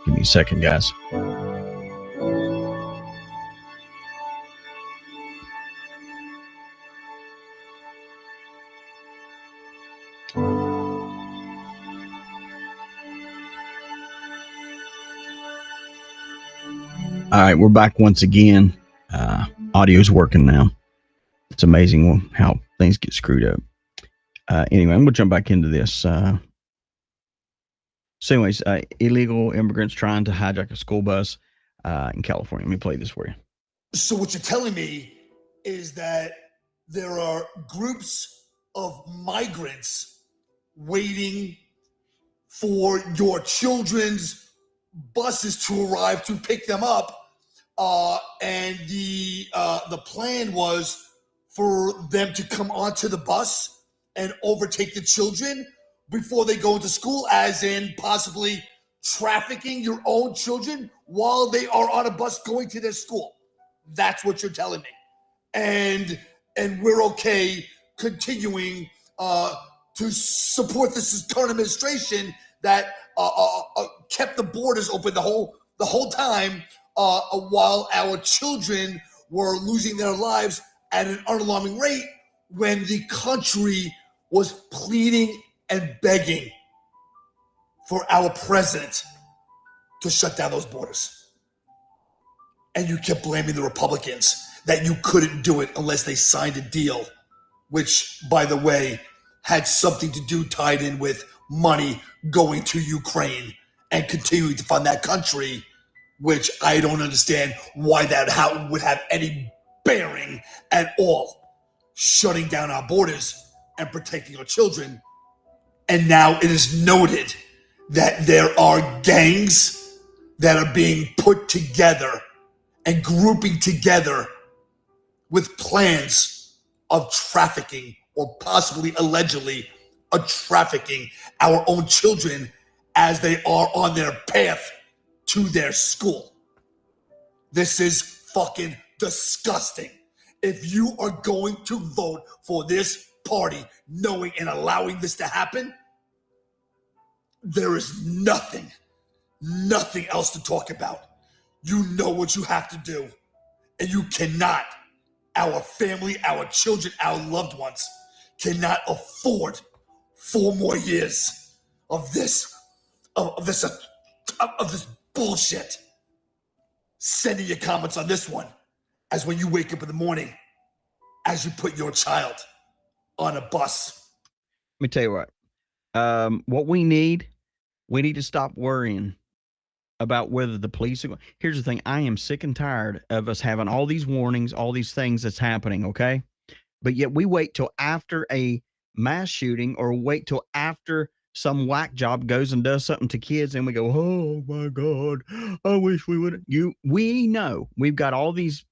Give me a second, guys. All right, we're back once again. Audio's working now. It's amazing how things get screwed up. Anyway, I'm going to jump back into this. So anyways, illegal immigrants trying to hijack a school bus in California. Let me play this for you. So what you're telling me is that there are groups of migrants waiting for your children's buses to arrive to pick them up, and the plan was for them to come onto the bus and overtake the children before they go into school, as in possibly trafficking your own children while they are on a bus going to their school. That's what you're telling me. And we're okay continuing to support this current administration that kept the borders open the whole time while our children were losing their lives at an unalarming rate, when the country was pleading and begging for our president to shut down those borders. And you kept blaming the Republicans that you couldn't do it unless they signed a deal, which, by the way, had something to do tied in with money going to Ukraine and continuing to fund that country, which I don't understand why that would have any bearing at all, shutting down our borders and protecting our children. And now it is noted that there are gangs that are being put together and grouping together with plans of trafficking, or possibly allegedly of trafficking our own children as they are on their path to their school. This is fucking disgusting. If you are going to vote for this party knowing and allowing this to happen, there is nothing else to talk about. You know what you have to do, and you cannot. Our family, our children, our loved ones cannot afford 4 more years of this bullshit. Send in your comments on this one, as when you wake up in the morning, as you put your child on a bus. Let me tell you what we need to stop worrying about whether the police are going. Here's the thing. I am sick and tired of us having all these warnings, all these things that's happening, okay? But yet we wait till after a mass shooting, or wait till after some whack job goes and does something to kids, and we go, oh my God, I wish we would. We know we've got all these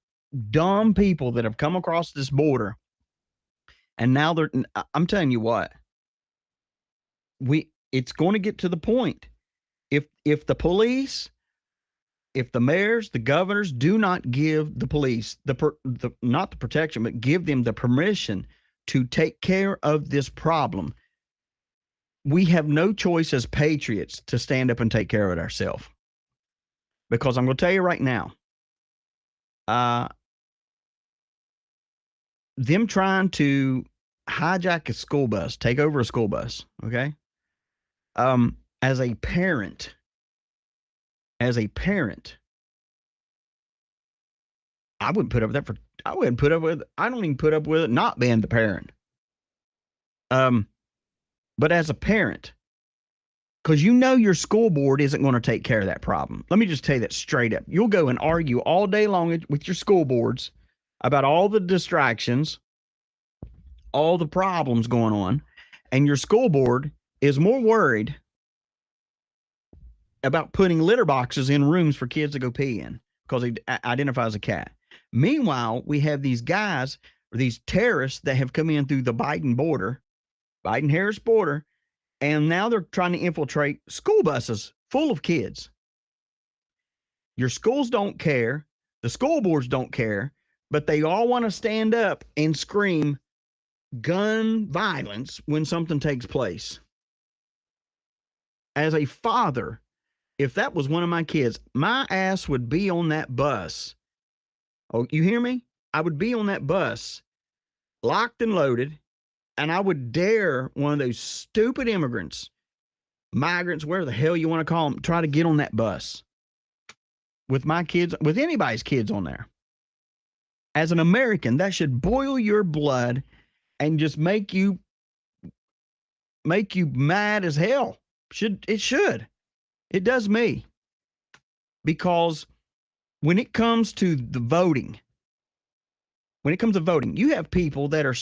dumb people that have come across this border, and now I'm telling you what, it's going to get to the point. If the police, if the mayors, the governors do not give the police not the protection, but give them the permission to take care of this problem, we have no choice as patriots to stand up and take care of it ourselves. Because I'm going to tell you right now, them trying to hijack a school bus, take over a school bus, okay? As a parent, I wouldn't put up with that I don't even put up with it not being the parent. But as a parent, because you know your school board isn't going to take care of that problem. Let me just tell you that straight up. You'll go and argue all day long with your school boards about all the distractions, all the problems going on, and your school board is more worried about putting litter boxes in rooms for kids to go pee in because he identifies as a cat. Meanwhile, we have these guys, or these terrorists that have come in through the Biden-Harris border, and now they're trying to infiltrate school buses full of kids. Your schools don't care. The school boards don't care, but they all want to stand up and scream gun violence when something takes place. As a father, If that was one of my kids, my ass would be on that bus. Oh, you hear me? I would be on that bus, locked and loaded, and I would dare one of those stupid immigrants, migrants, where the hell you want to call them, try to get on that bus with my kids, with anybody's kids on there. As an American, that should boil your blood and just make you mad as hell. Should. It does me. Because when it comes to the voting, you have people that are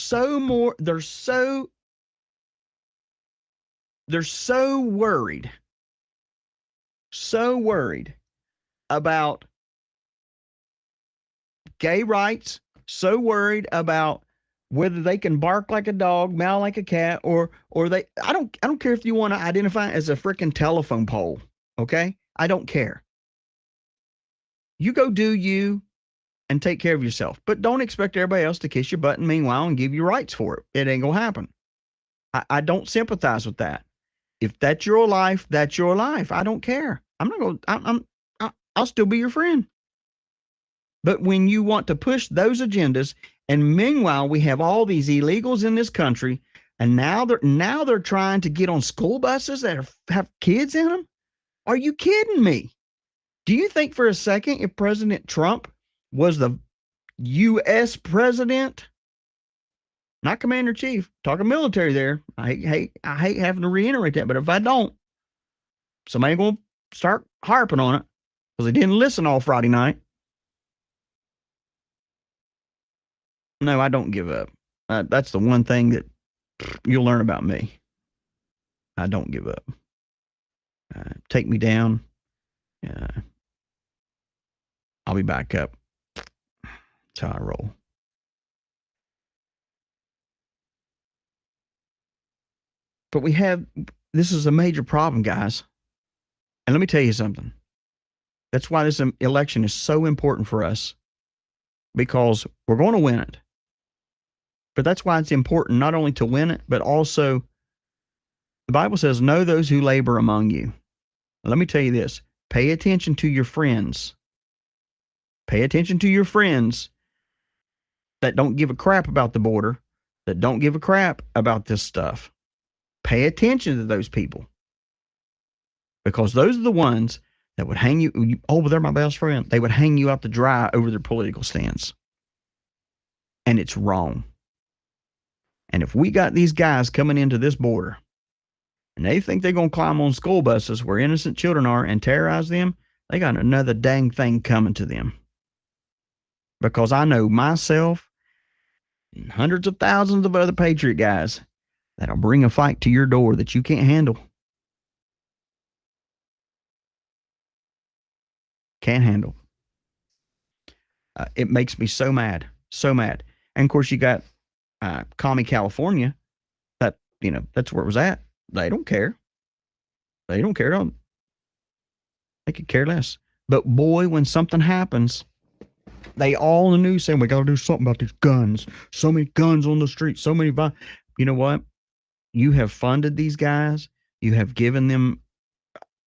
they're so worried about gay rights, so worried about whether they can bark like a dog, meow like a cat, or they I don't care if you want to identify as a freaking telephone pole, okay? I don't care. You go do you and take care of yourself, but don't expect everybody else to kiss your butt and meanwhile and give you rights for it. It ain't gonna happen. I don't sympathize with that. If that's your life, that's your life. I don't care. I'm not going. I'll still be your friend. But when you want to push those agendas, and meanwhile we have all these illegals in this country, and now they're trying to get on school buses that have kids in them. Are you kidding me? Do you think for a second if President Trump was the U.S. president, not commander in chief, talking military there? I hate having to reiterate that, but if I don't, somebody going to start harping on it because they didn't listen all Friday night. No, I don't give up. That's the one thing that you'll learn about me. I don't give up. Take me down. I'll be back up. That's how I roll. But this is a major problem, guys. And let me tell you something. That's why this election is so important for us, because we're going to win it. But that's why it's important not only to win it, but also the Bible says, know those who labor among you. Let me tell you this. Pay attention to your friends. Pay attention to your friends that don't give a crap about the border, that don't give a crap about this stuff. Pay attention to those people, because those are the ones that would hang you. Oh, they're my best friend. They would hang you out to dry over their political stance. And it's wrong. And if we got these guys coming into this border and they think they're going to climb on school buses where innocent children are and terrorize them, they got another dang thing coming to them. Because I know myself and hundreds of thousands of other patriot guys that'll bring a fight to your door that you can't handle. Can't handle. It makes me so mad. So mad. And of course, you got commie California. That's where it was at. They don't care. They don't care. They could care less. But boy, when something happens, they all in the news saying, we got to do something about these guns. So many guns on the street. So many. You know what? You have funded these guys. You have given them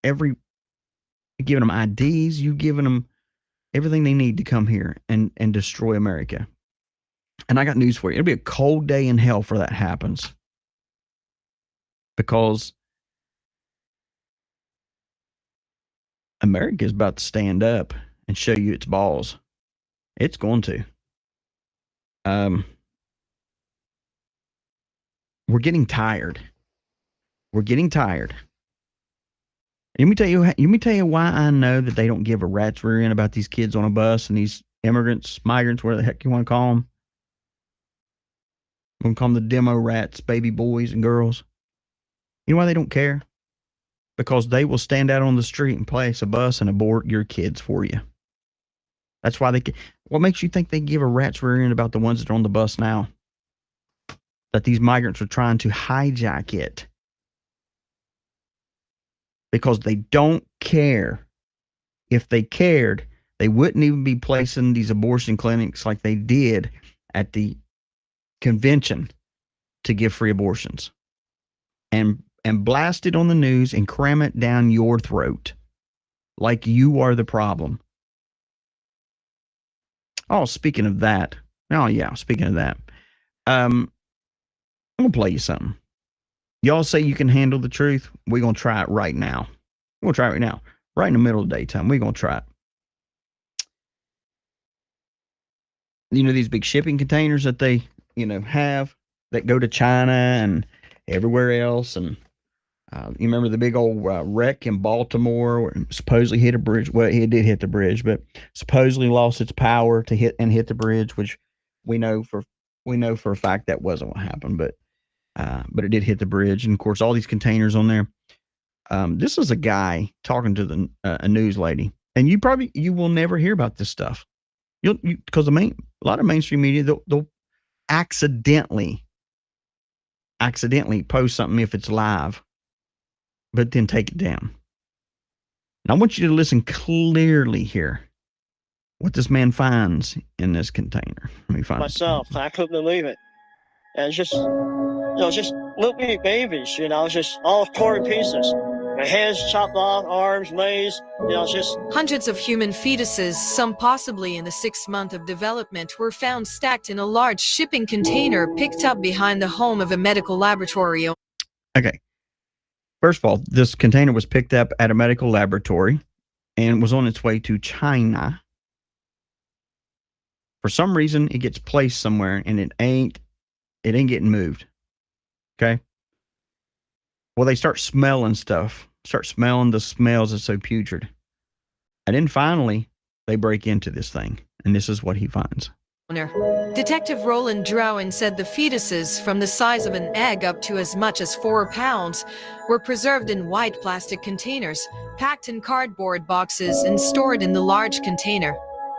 given them IDs. You've given them everything they need to come here and destroy America. And I got news for you. It'll be a cold day in hell for that happens. Because America is about to stand up and show you its balls. It's going to. We're getting tired. We're getting tired. Let me tell you why I know that they don't give a rat's rear end about these kids on a bus and these immigrants, migrants, whatever the heck you want to call them. I'm going to call them the demo rats, baby boys and girls. You know why they don't care? Because they will stand out on the street and place a bus and abort your kids for you. That's why what makes you think they give a rat's rear end about the ones that are on the bus now? That these migrants are trying to hijack it. Because they don't care. If they cared, they wouldn't even be placing these abortion clinics like they did at the convention to give free abortions. And blast it on the news and cram it down your throat. like you are the problem. Oh, speaking of that. Oh, yeah, speaking of that. I'm going to play you something. Y'all say you can handle the truth. We're going to try it right now. We're going to try it right now. Right in the middle of the daytime. We're going to try it. You know, these big shipping containers that they, have that go to China and everywhere else. And you remember the big old wreck in Baltimore where it supposedly hit a bridge? Well, it did hit the bridge, but supposedly lost its power to hit the bridge, which we know for a fact that wasn't what happened. But it did hit the bridge, and of course, all these containers on there. This is a guy talking to a news lady, and you will never hear about this stuff. Because a lot of mainstream media they'll accidentally post something if it's live, but then take it down. And I want you to listen clearly here. What this man finds in this container. Let me find myself. I couldn't believe it. And just little bitty babies, just all torn in pieces. Their heads chopped off, arms, legs, just... Hundreds of human fetuses, some possibly in the 6th month of development, were found stacked in a large shipping container picked up behind the home of a medical laboratory. Okay. First of all, this container was picked up at a medical laboratory and was on its way to China. For some reason, it gets placed somewhere and it ain't getting moved. Okay. Well, they start smelling stuff, the smells that's so putrid. And then finally, they break into this thing, and this is what he finds. Detective Roland Drowen said the fetuses, from the size of an egg up to as much as 4 pounds, were preserved in white plastic containers, packed in cardboard boxes and stored in the large container.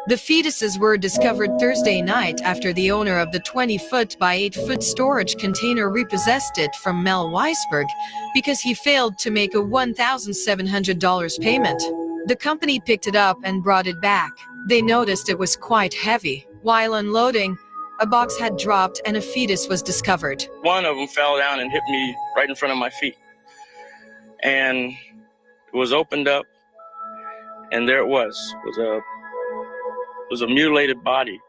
The fetuses were discovered Thursday night after the owner of the 20-foot by 8-foot storage container repossessed it from Mel Weisberg because he failed to make a $1,700 payment. The company picked it up and brought it back. They noticed it was quite heavy. While unloading, a box had dropped and a fetus was discovered. One of them fell down and hit me right in front of my feet. And it was opened up, and there it was. It was a mutilated body.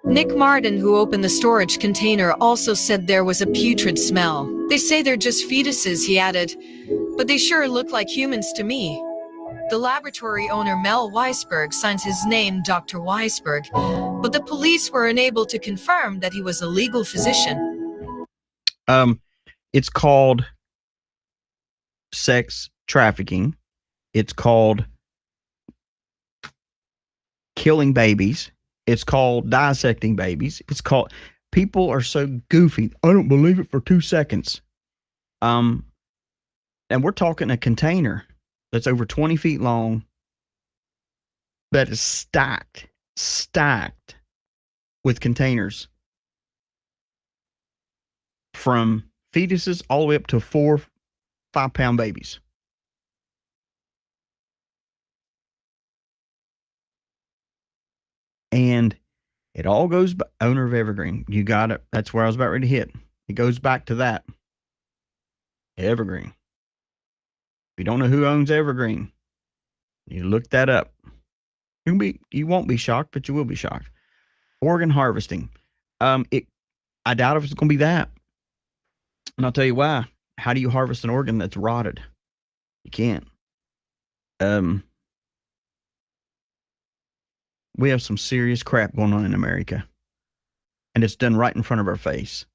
Nick Martin, who opened the storage container, also said there was a putrid smell. They say they're just fetuses, he added, but they sure look like humans to me. The laboratory owner, Mel Weisberg, signs his name Dr. Weisberg, but the police were unable to confirm that he was a legal physician. It's called sex trafficking. It's called killing babies. It's called dissecting babies. It's called... People are so goofy. I don't believe it for 2 seconds. And we're talking a container that's over 20 feet long that is stacked with containers from fetuses all the way up to 4-5 pound babies. And it all goes back, owner of Evergreen. You got it. That's where I was about ready to hit. It goes back to that. Evergreen. If you don't know who owns Evergreen, you look that up. You won't be shocked, but you will be shocked. Organ harvesting. I doubt if it's going to be that. And I'll tell you why. How do you harvest an organ that's rotted? You can't. We have some serious crap going on in America. And it's done right in front of our face.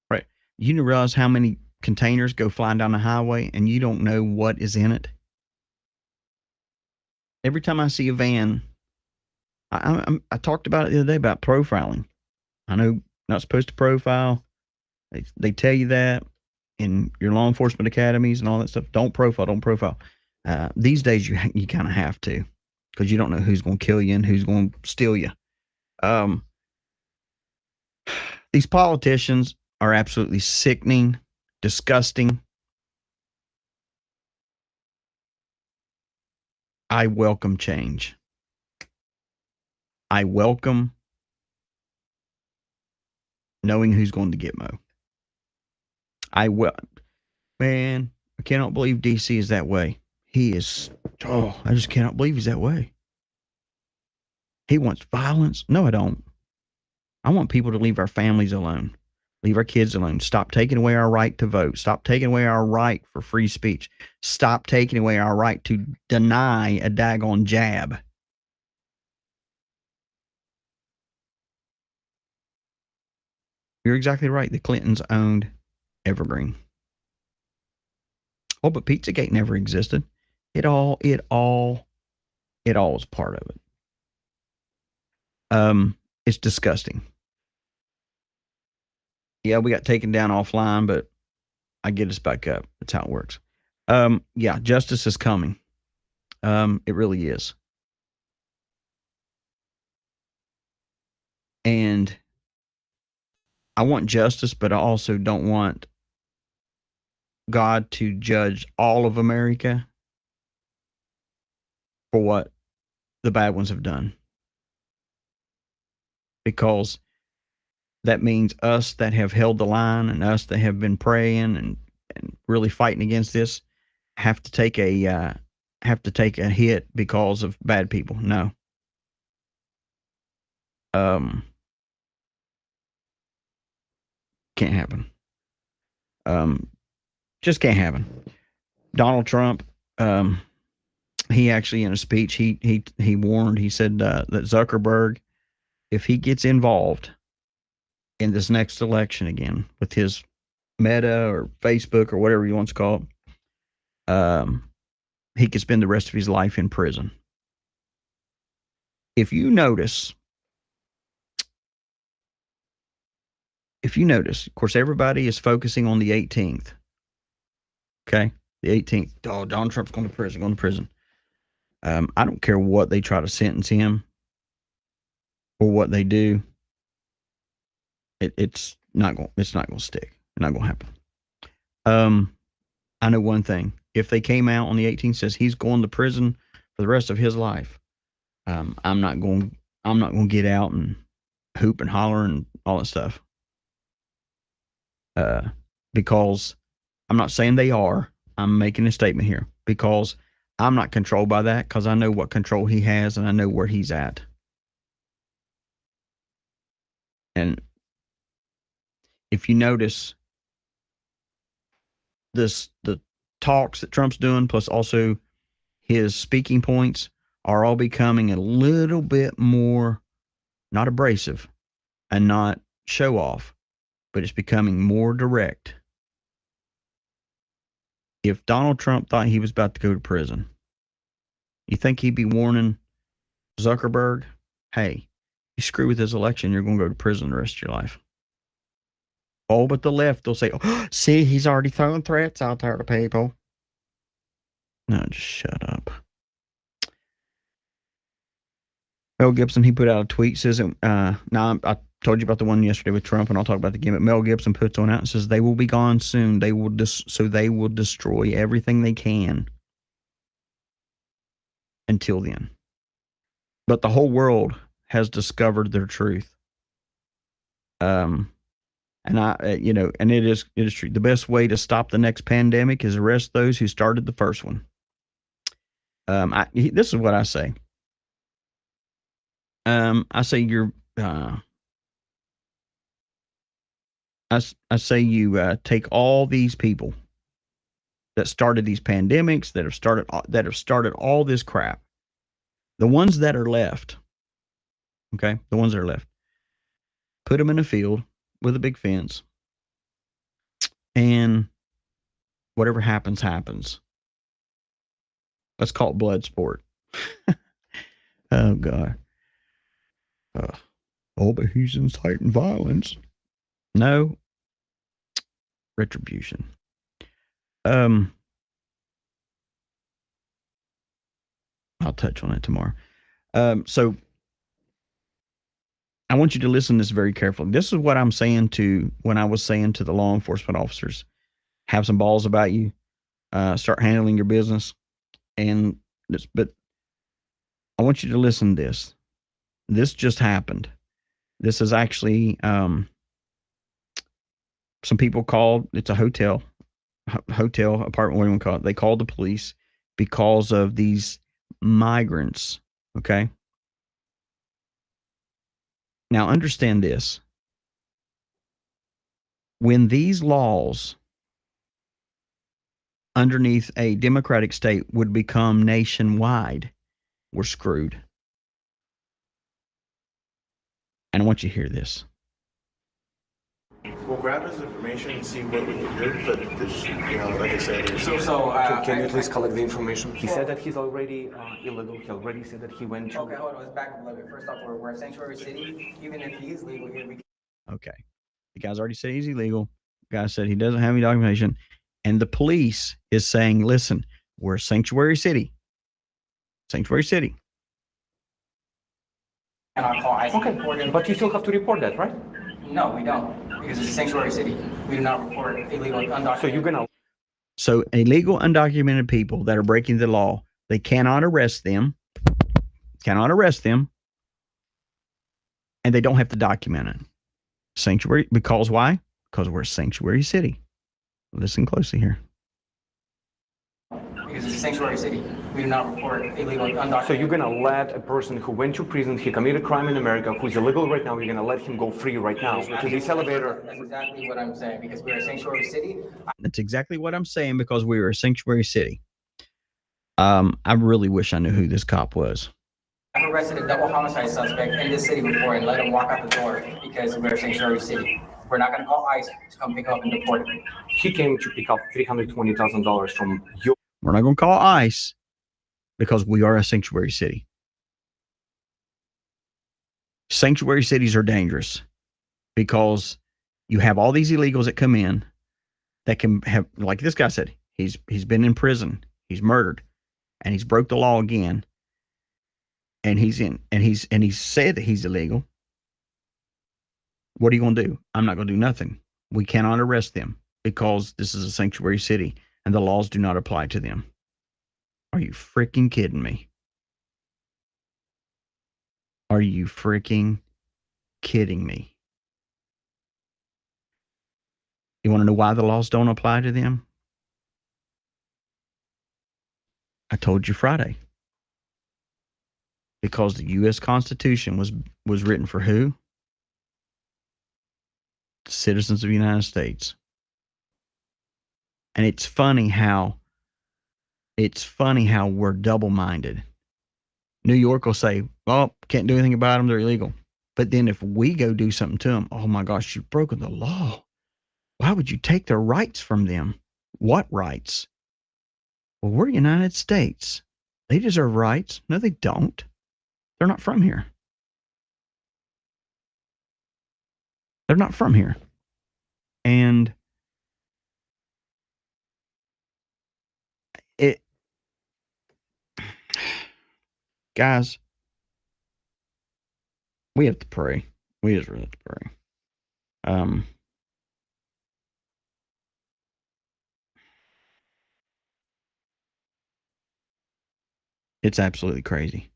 Right. You didn't realize how many containers go flying down the highway and you don't know what is in it? Every time I see a van, I talked about it the other day about profiling. I know not supposed to profile. They tell you that in your law enforcement academies and all that stuff. Don't profile. These days you kind of have to, because you don't know who's going to kill you and who's going to steal you. These politicians are absolutely sickening, disgusting. I welcome change. I welcome knowing who's going to get Mo. Man, I cannot believe DC is that way. He is Oh, I just cannot believe he's that way. He wants violence. No, I don't. I want people to leave our families alone, leave our kids alone. Stop taking away our right to vote. Stop taking away our right for free speech. Stop taking away our right to deny a daggone jab. You're exactly right. The Clintons owned Evergreen. Oh, but Pizzagate never existed. It all was part of it. It's disgusting. Yeah, we got taken down offline, but I get us back up. That's how it works. Yeah, justice is coming. It really is. And I want justice, but I also don't want God to judge all of America for what the bad ones have done. Because that means us that have held the line and us that have been praying and really fighting against this have to take a hit because of bad people. No. Can't happen. Just can't happen. Donald Trump, he actually in a speech he warned. He said that Zuckerberg, if he gets involved in this next election again with his Meta or Facebook or whatever he wants to call it, he could spend the rest of his life in prison. If you notice, of course, everybody is focusing on the 18th. Okay, the 18th. Oh, Donald Trump's going to prison. I don't care what they try to sentence him or what they do. It's not going to stick. It's not going to happen. I know one thing. If they came out on the 18th says he's going to prison for the rest of his life, I'm not going to get out and hoop and holler and all that stuff. Because I'm not saying they are. I'm making a statement here because I'm not controlled by that because I know what control he has and I know where he's at. And if you notice the talks that Trump's doing, plus also his speaking points are all becoming a little bit more not abrasive and not show off, but it's becoming more direct. If Donald Trump thought he was about to go to prison, you think he'd be warning Zuckerberg, hey, you screw with this election, you're going to go to prison the rest of your life. Oh, but the left, they'll say, oh, see, he's already throwing threats out there to people. No, just shut up. Mel Gibson, he put out a tweet, says, I told you about the one yesterday with Trump, and I'll talk about the game, but Mel Gibson puts one out and says, they will be gone soon. They will destroy everything they can until then. But the whole world has discovered their truth. And it is true. The best way to stop the next pandemic is arrest those who started the first one. This is what I say. I say I say you take all these people that started these pandemics, that have started all this crap, the ones that are left, okay, the ones that are left, put them in a field with a big fence, and whatever happens, happens. Let's call it blood sport. Oh, God. But he's inciting violence. No. Retribution. I'll touch on it tomorrow. So I want you to listen to this very carefully. This is what I'm saying when I was saying to the law enforcement officers, have some balls about you, start handling your business. But I want you to listen to this. This just happened. This is actually, some people called, it's a hotel apartment, what do you want to call it? They called the police because of these migrants. Okay. Now, understand this. When these laws underneath a democratic state would become nationwide, we're screwed. And I want you to hear this. We'll grab his information and see what we can do, but this, like I said, Can you at least collect the information? He said that he's already illegal. He already said that he went to. Okay, hold on. Let's back up a little bit. First off, we're a sanctuary city. Even if he is legal here, we. Okay. The guy's already said he's illegal. The guy said he doesn't have any documentation. And the police is saying, listen, we're a sanctuary city. Sanctuary city. And I'll call ICE. Okay, but you still have to report that, right? No, we don't. Because it's a sanctuary city. We do not report illegal, undocumented. So you're gonna. So illegal, undocumented people that are breaking the law, they cannot arrest them. Cannot arrest them. And they don't have to document it. Sanctuary, because why? Because we're a sanctuary city. Listen closely here. Because it's a sanctuary city. We do not report illegal, undocumented. So you're gonna let a person who went to prison, he committed crime in America, who's illegal right now, you're gonna let him go free right now to this elevator. That's exactly what I'm saying. Because we're a sanctuary city. That's exactly what I'm saying, because we were a sanctuary city. I really wish I knew who this cop was. I've arrested a double homicide suspect in this city before and let him walk out the door because we're a sanctuary city. We're not going to call ICE to come pick him up and deport him. He came to pick up $320,000 from your. We're not going to call ICE because we are a sanctuary city. Sanctuary cities are dangerous because you have all these illegals that come in that can have, like this guy said, he's been in prison, he's murdered, and he's broke the law again, and he's said that he's illegal. What are you going to do? I'm not going to do nothing. We cannot arrest them because this is a sanctuary city and the laws do not apply to them. Are you freaking kidding me? Are you freaking kidding me? You want to know why the laws don't apply to them? I told you Friday. Because the U.S. Constitution was written for who? Citizens of the United States. And it's funny how we're double-minded. New York will say, well, can't do anything about them, they're illegal. But then if we go do something to them, oh my gosh, you've broken the law. Why would you take their rights from them? What rights? Well, we're United States. They deserve rights. No, they don't. They're not from here. They're not from here. And guys, we have to pray. We just really have to pray. It's absolutely crazy.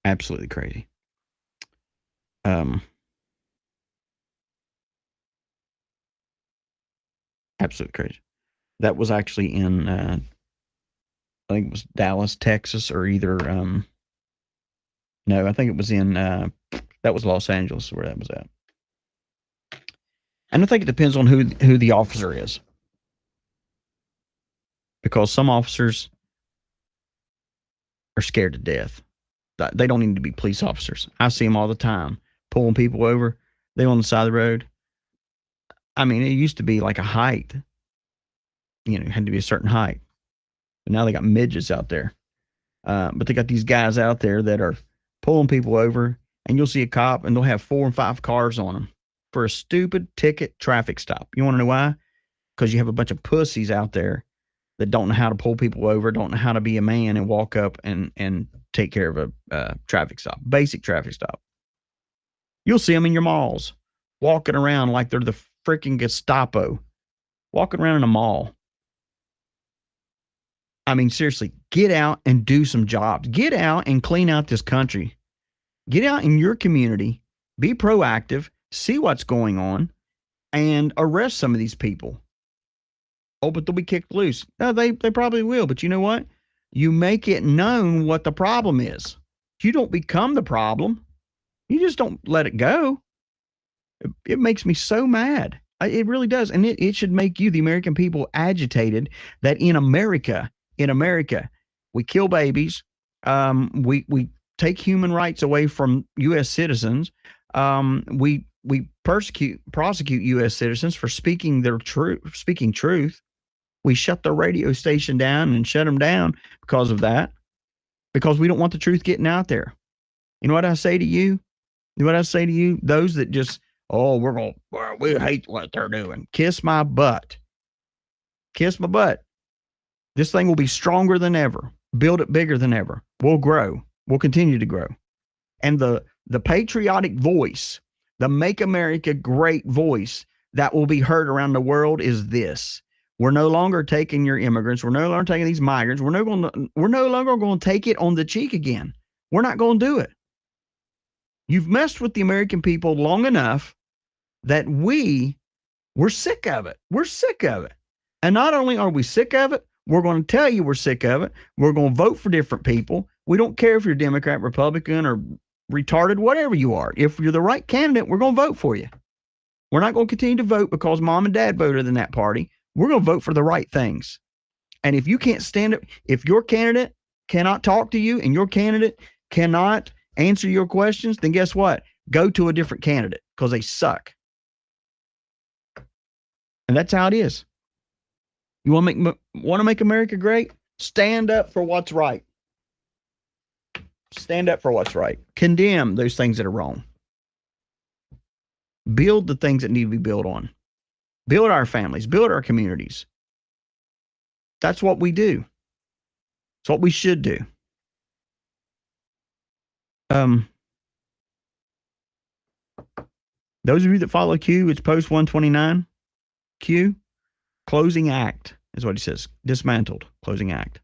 Absolutely crazy. Absolutely crazy. That was actually in, I think it was Dallas, Texas, or either, no, I think it was in, that was Los Angeles where that was at. And I think it depends on who the officer is. Because some officers are scared to death. They don't need to be police officers. I see them all the time, pulling people over. They on the side of the road. I mean, it used to be like a height. You know, it had to be a certain height. But now they got midgets out there. But they got these guys out there that are pulling people over, and you'll see a cop, and they'll have 4 and 5 cars on them for a stupid ticket traffic stop. You want to know why? Because you have a bunch of pussies out there that don't know how to pull people over, don't know how to be a man and walk up and take care of a traffic stop, basic traffic stop. You'll see them in your malls, walking around like they're the freaking Gestapo, walking around in a mall. I mean, seriously, get out and do some jobs. Get out and clean out this country. Get out in your community, be proactive, see what's going on, and arrest some of these people. Oh, but they'll be kicked loose. No, they probably will. But you know what? You make it known what the problem is. You don't become the problem. You just don't let it go. It makes me so mad. It really does. And it should make you, the American people, agitated that in America, we kill babies. We take human rights away from U.S. citizens. We prosecute U.S. citizens for speaking truth. We shut the radio station down and shut them down because of that, because we don't want the truth getting out there. You know what I say to you? Those that just, we hate what they're doing. Kiss my butt. Kiss my butt. This thing will be stronger than ever. Build it bigger than ever. We'll grow. We'll continue to grow. And the patriotic voice, the Make America Great voice that will be heard around the world is this. We're no longer taking your immigrants. We're no longer taking these migrants. We're no longer going to take it on the cheek again. We're not going to do it. You've messed with the American people long enough that we're sick of it. We're sick of it. And not only are we sick of it, we're going to tell you we're sick of it. We're going to vote for different people. We don't care if you're Democrat, Republican, or retarded, whatever you are. If you're the right candidate, we're going to vote for you. We're not going to continue to vote because mom and dad voted in that party. We're going to vote for the right things. And if you can't stand it, if your candidate cannot talk to you and your candidate cannot answer your questions, then guess what? Go to a different candidate because they suck. And that's how it is. You want to make America great? Stand up for what's right. Stand up for what's right. Condemn those things that are wrong. Build the things that need to be built on. Build our families. Build our communities. That's what we do. It's what we should do. Those of you that follow Q, it's post 129. Q, closing act is what he says. Dismantled, closing act.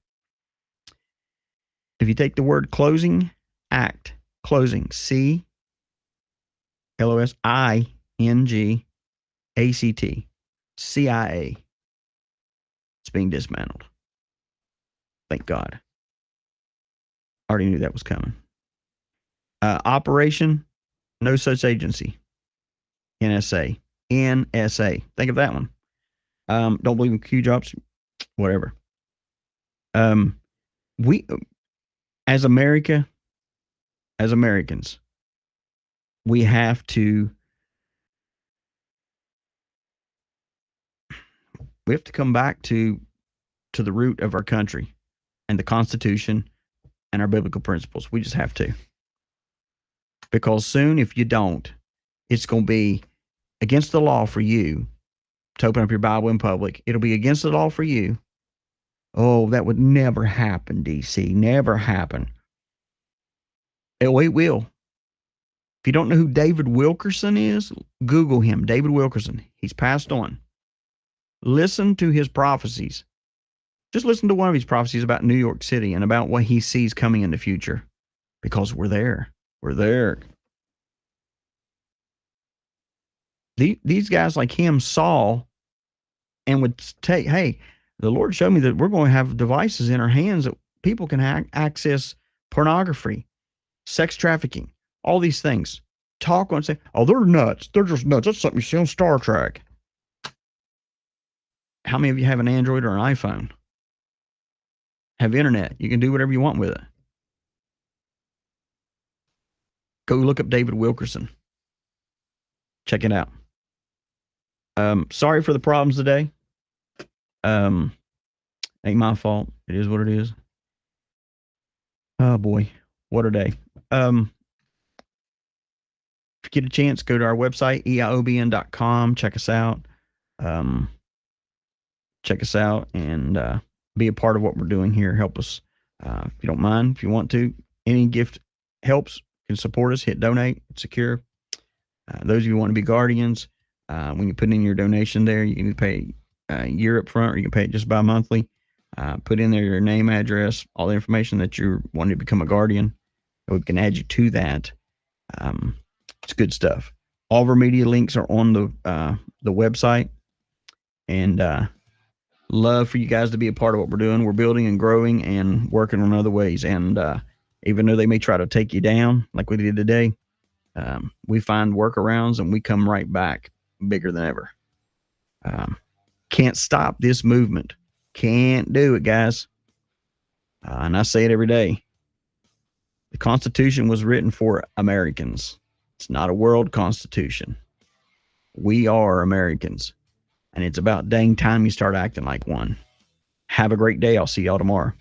If you take the word closing act, closing, C-L-O-S-I-N-G-A-C-T, CIA, it's being dismantled. Thank God. I already knew that was coming. Operation, no such agency. NSA. Think of that one. Don't believe in Q jobs, whatever. We, as Americans, we have to come back to the root of our country and the Constitution and our biblical principles. We just have to. Because soon, if you don't, it's going to be against the law for you to open up your Bible in public. It'll be against the law for you. Oh, that would never happen, DC. Never happen. It will. If you don't know who David Wilkerson is, Google him. David Wilkerson. He's passed on. Listen to his prophecies. Just listen to one of his prophecies about New York City and about what he sees coming in the future. Because we're there. We're there. These guys like him saw and would take, hey, the Lord showed me that we're going to have devices in our hands that people can access pornography, sex trafficking, all these things. Talk on and say, oh, they're nuts. They're just nuts. That's something you see on Star Trek. How many of you have an Android or an iPhone? Have internet. You can do whatever you want with it. Go look up David Wilkerson. Check it out. Sorry for the problems today. Ain't my fault. It is what it is. Oh boy, what a day. If you get a chance, go to our website, eiobn.com. Check us out. And be a part of what we're doing here. Help us. If you don't mind, if you want to, any gift helps. Can support us. Hit donate. It's secure. Those of you who want to be guardians, when you put in your donation there, you can pay a year up front, or you can pay it just bi-monthly. Put in there your name, address, all the information that you're wanting to become a guardian. We can add you to that. It's good stuff. All of our media links are on the website. And Love for you guys to be a part of what we're doing. We're building and growing and working on other ways. And even though they may try to take you down like we did today, we find workarounds and we come right back bigger than ever. Can't stop this movement. Can't do it, guys. And I say it every day. The Constitution was written for Americans. It's not a world constitution. We are Americans. And it's about dang time you start acting like one. Have a great day. I'll see y'all tomorrow.